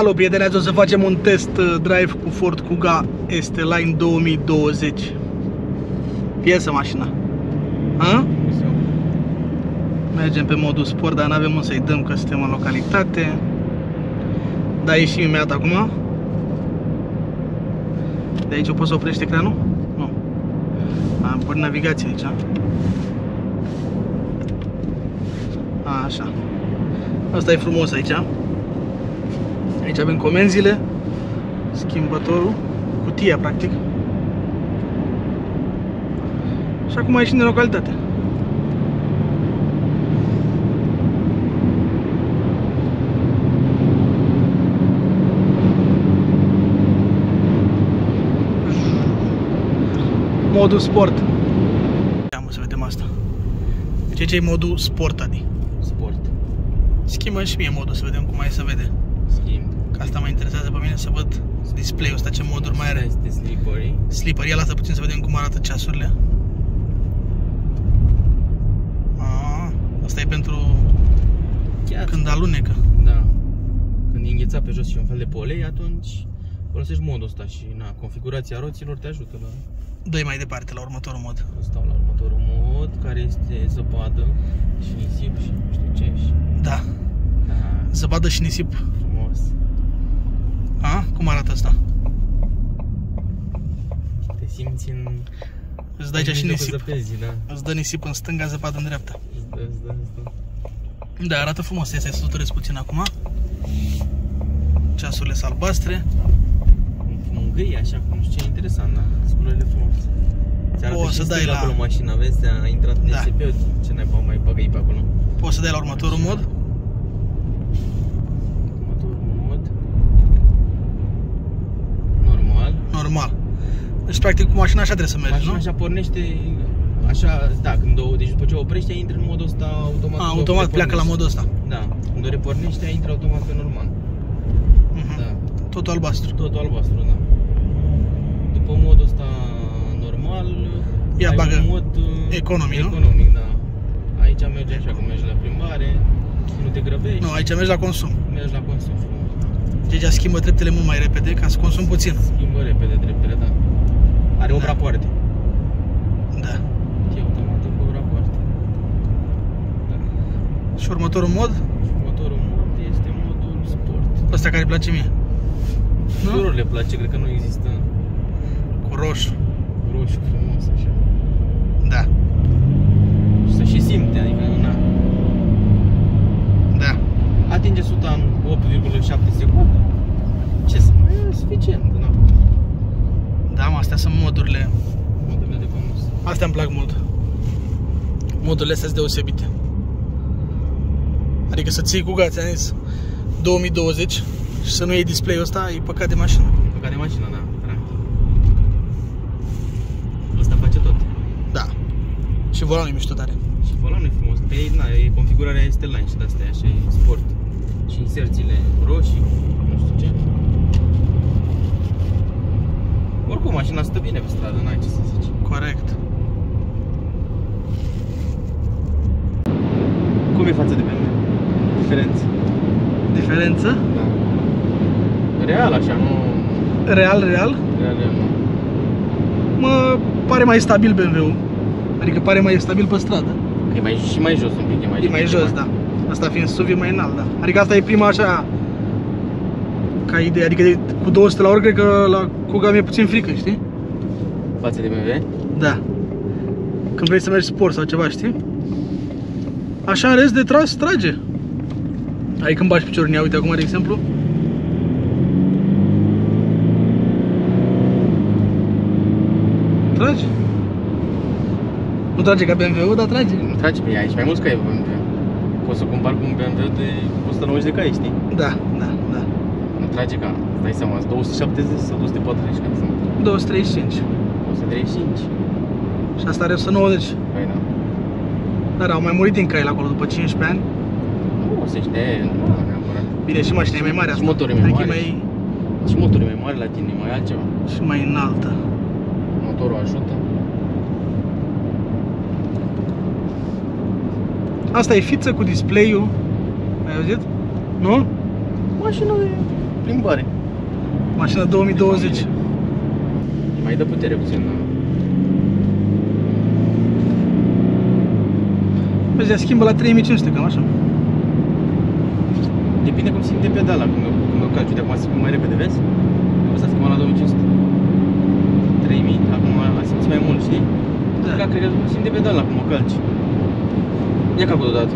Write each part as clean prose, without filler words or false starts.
Salut, prieteni, azi o să facem un test drive cu Ford Kuga ST-Line 2020. Piesă mașina. A? Mergem pe modul sport, dar n-avem unde să-i dăm că suntem în localitate. Da, ieșim imediat acum. De aici o poți să oprești ecranul? Nu. Am pornit navigația aici. Așa. Asta e frumos aici. Aici avem comenzile, schimbătorul, cutia practic. Și acum ieșim din localitate. Modul sport. Am să vedem asta. Deci ce e modul sport, Adi? Sport. Schimbă și mie modul să vedem cum mai se vede. Schimb. Că asta mă interesează pe mine, să văd display-ul ăsta, ce moduri mai are. Este slippery. Slippery, ia lasă puțin să vedem cum arată ceasurile. Asta e pentru Chiar. când alunecă. Da. Când e înghețat pe jos și un fel de polei, atunci folosești modul ăsta și configurația roților te ajută la... Dă-i mai departe la următorul mod. Stau la următorul mod, care este zăpadă și nisip și nu știu ce și... Da. Da. Zăpadă și nisip. Frumos. Cum arată asta? Te simți în... Îți dă aici și nisip. Zăpezii, da. Îți dă nisip în stânga, zăpadă în dreapta. Îți dă. Da, arată frumos. Ia să-i săturesc puțin acum. Ceasurile sunt albastre. Un gri așa, nu știu ce, interesant, da. Sculările frumos. O să dai la... acolo mașina, vezi, a intrat în DSP, ce n-ai mai băgăi pe acolo. Poți să dai la următorul mod? Următorul mod. Normal. Normal. Deci practic cu mașina așa trebuie să mergi, Mașina nu? așa pornește, așa, da, deci după ce oprește, intră în modul ăsta automat. Automat pleacă la modul ăsta. Da, când o repornește, intră automat pe normal. Da. Totul albastru. Totul albastru, da. După modul ăsta normal, Ia bagă un mod economic, nu? Economic, da. Aici merge așa cum mergi la plimbare, nu te grăbești. Nu, aici mergi la consum. Mergi la consum frumos. Deci schimbă treptele mult mai repede ca să consum puțin. Schimbă repede treptele, da. Are 8 rapoarte. Da. E automată cu 8 rapoarte. Da. Și următorul mod? Și următorul mod este modul sport. Ăsta care îi place mie. Tuturor le place, cred că nu există. Cu roșu. Roșu frumos așa. Da. Și să și simte, adică na. Da. Atinge 100 în 8,7 secunde. Ce să mai e suficient, da. Da, mă, astea sunt modurile. Modurile de condus. Astea îmi plac mult. Modurile astea sunt deosebite. Adică să ții Kuga, ți-am zis, 2020 și să nu iei display-ul ăsta, e păcat de mașină. Păcat de mașină, da. Asta face tot. Da. Și volanul e mișto tare. Și volanul e frumos. Pe ei, na, e configurarea ST-Line și de-astea, așa e sport. Și inserțiile roșii, nu știu ce. Oricum, mașina stă bine pe stradă, n-ai ce să zici. Corect. Cum e față de BMW? Diferență? Diferență? Da. Real, așa, nu... Real, nu. mă pare mai stabil BMW-ul. Adică pare mai stabil pe stradă. E mai, și mai jos un pic, E mai jos, da. Asta fiind SUV e mai înalt, da. Adică asta e prima așa ca idee, adică cu 200 la oră cred că la Kuga mi-e puțin frică, știi? Față de BMW? Da. Când vrei să mergi sport sau ceva, știi? Așa în rest de tras, trage. Ai când bagi piciorul în ea, uite acum de exemplu. Trage. Nu trage ca BMW-ul, dar trage. Nu trage pe ea, aici mai mulți cai pe BMW. Poți să compari cu un BMW de 190 de cai, știi? Da. Nu trage ca, dai seama, 270 sau 240 ca sunt. 235. 235. Și asta are 190. Păi da. Dar au mai murit din cai la acolo după 15 ani. Nu, o să știe, nu neapărat. Bine, și mașina e mai mare asta. Și motorul e mai adică mare. Și motorul e mai mare la tine, mai altceva. Și mai înaltă. Motorul ajută. Asta e fiță cu display-ul. Ai auzit? Nu? Mașina plimbare. Mașina 2020. Mai dă putere puțin, da. Vezi, ea schimbă la 3500, cam așa. Depinde cum simte pedala când o calci. Uite, acum simte mai repede, vezi? O să schimbă la 2500. 3000, acum a simțit mai mult, știi? Da. Cred că simte pedala cum o calci. Ia capul deodată.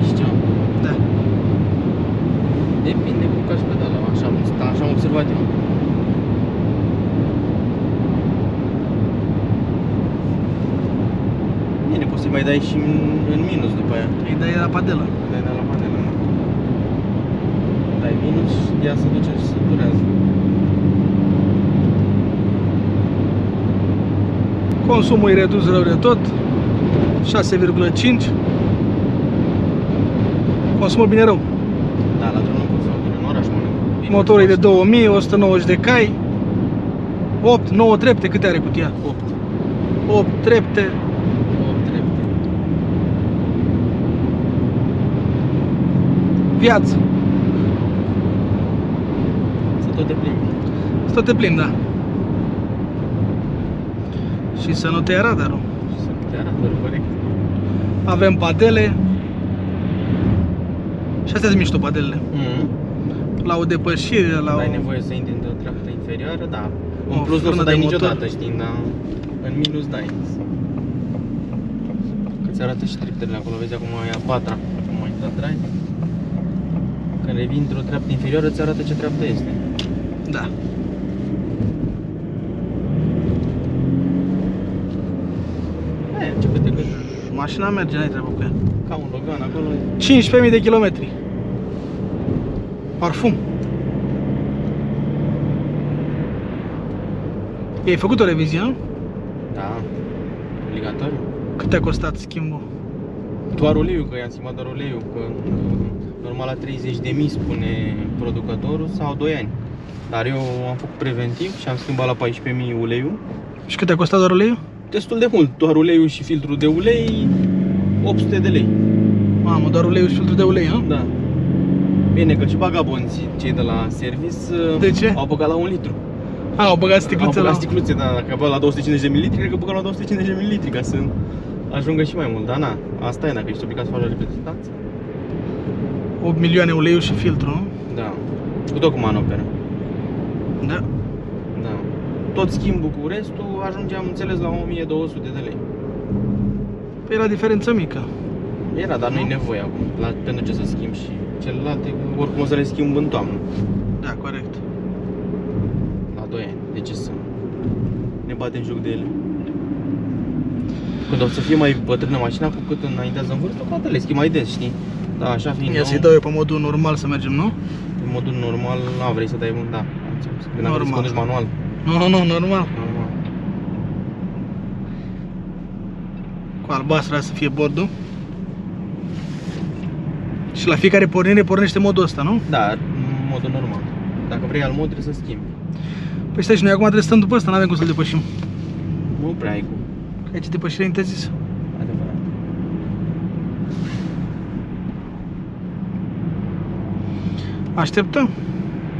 Și ceva. Da. Depinde cum calci pedala, așa am observat eu. Bine, poți să mai dai și în minus după aia. Îi dai la padelă. Dai la padelă, nu? Dai minus și ea se duce și se durează. Consumul e redus rău de tot. 6,5. Consumul bine rău. Da, la drum nu consumă bine, în oraș mănânc. Motorul e de 2000, 190 de cai. 8, 9 trepte, câte are cutia? 8. 8 trepte. 8 trepte. Viață. Să tot te plimbi. Să tot te plimbi, da. Și să nu te ia radarul. Să nu te arată, corect. Avem padele. Și astea sunt mișto, padelele. La o depășire, la o... Ai nevoie să intri într-o treaptă inferioară, da. O În plus nu o să frână dai de motor. niciodată, știi, dar în minus dai. Că ți arată și treptele acolo, vezi acum e a patra. Cum mai dat drai. Când revii într-o treaptă inferioară, ți arată ce treaptă este. Da. Ce câte cât. Mașina merge, n-ai treabă cu ea. Ca un Logan acolo. 15.000 de kilometri. Parfum. Ai făcut o revizie, nu? Da. Obligatoriu. Cât te-a costat schimbul? Doar uleiul, că i-am schimbat doar uleiul, că normal la 30.000 spune producătorul sau 2 ani. Dar eu am făcut preventiv și am schimbat la 14.000 uleiul. Și cât te-a costat doar uleiul? Destul de mult, doar uleiul și filtrul de ulei, 800 de lei. Mamă, doar uleiul și filtrul de ulei, nu? Da. Bine că și bagabonții, cei de la service, De ce? au băgat la 1 litru. Au băgat sticluțe Au la... băgat sticluțe, da, dacă băgat la 250 de ml, cred că băgat la 250 de ml ca să ajungă și mai mult. Dar na, asta e dacă ești obligat să faci o reprezentanță. 8 milioane uleiul și filtru, nu? Da. Cu tot cu manoperă. Da. Da. Tot schimbul cu restul ajunge, am înțeles, la 1200 de lei. Păi era diferență mică. Era, dar nu-i nevoie acum. Pentru ce să schimb și celelalte, oricum o să le schimb în toamnă. Da, corect. La 2 ani. De ce să ne batem joc de ele? Când o să fie mai bătrână mașina, cu cât înaintează în vârstă, cu atât le schimb mai des, știi? Da, așa fiind. Ia să-i dau eu pe modul normal să mergem, nu? În modul normal, nu vrei să dai un, da. Am înțeles. Când am vrut să conduci manual. Nu, normal. Normal. Cu albastra să fie bordul. Și la fiecare pornire pornește modul ăsta, nu? Da, în modul normal. Dacă vrei alt mod, trebuie să schimbi. Păi stai, și noi acum trebuie să stăm după ăsta, n-avem cum să-l depășim. Nu prea ai cum. Că aici depășirea interzisă. Adevărat. Așteptăm.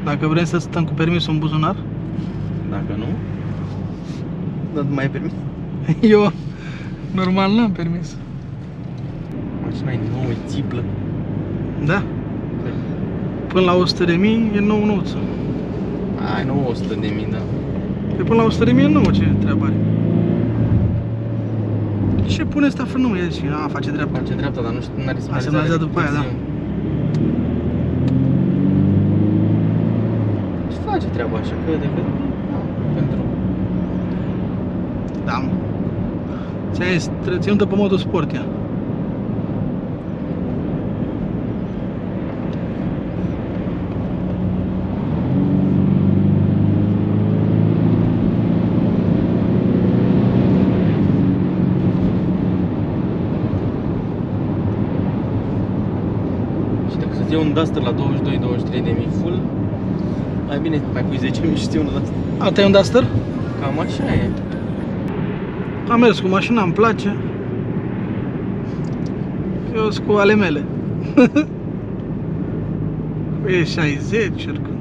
Dacă vrem să stăm cu permisul în buzunar. Dacă nu, nu mai ai permis. Eu normal n-am permis. Mașina e nouă, e țiplă. Da? Până la 100.000 e nou nouță. Ai, nu 100.000, da. Pe până la 100.000 e nouă, ce treabă are? Ce pune asta frână, mă? Ia zice, a, face dreapta. Face dreapta, dar nu știu, n-are semnalizare. semnalizat după aia, da. Și face treaba așa, că de cât. Pentru... Da, mă. Ți-ai ținută pe modul sport, ea. E un Duster la 22-23 de mii full. Mai bine, mai pui 10.000 și ții unul Duster. A, te-ai un Duster? Cam așa e. Am mers cu mașina, îmi place. Eu sunt cu ale mele. Cu E60, cu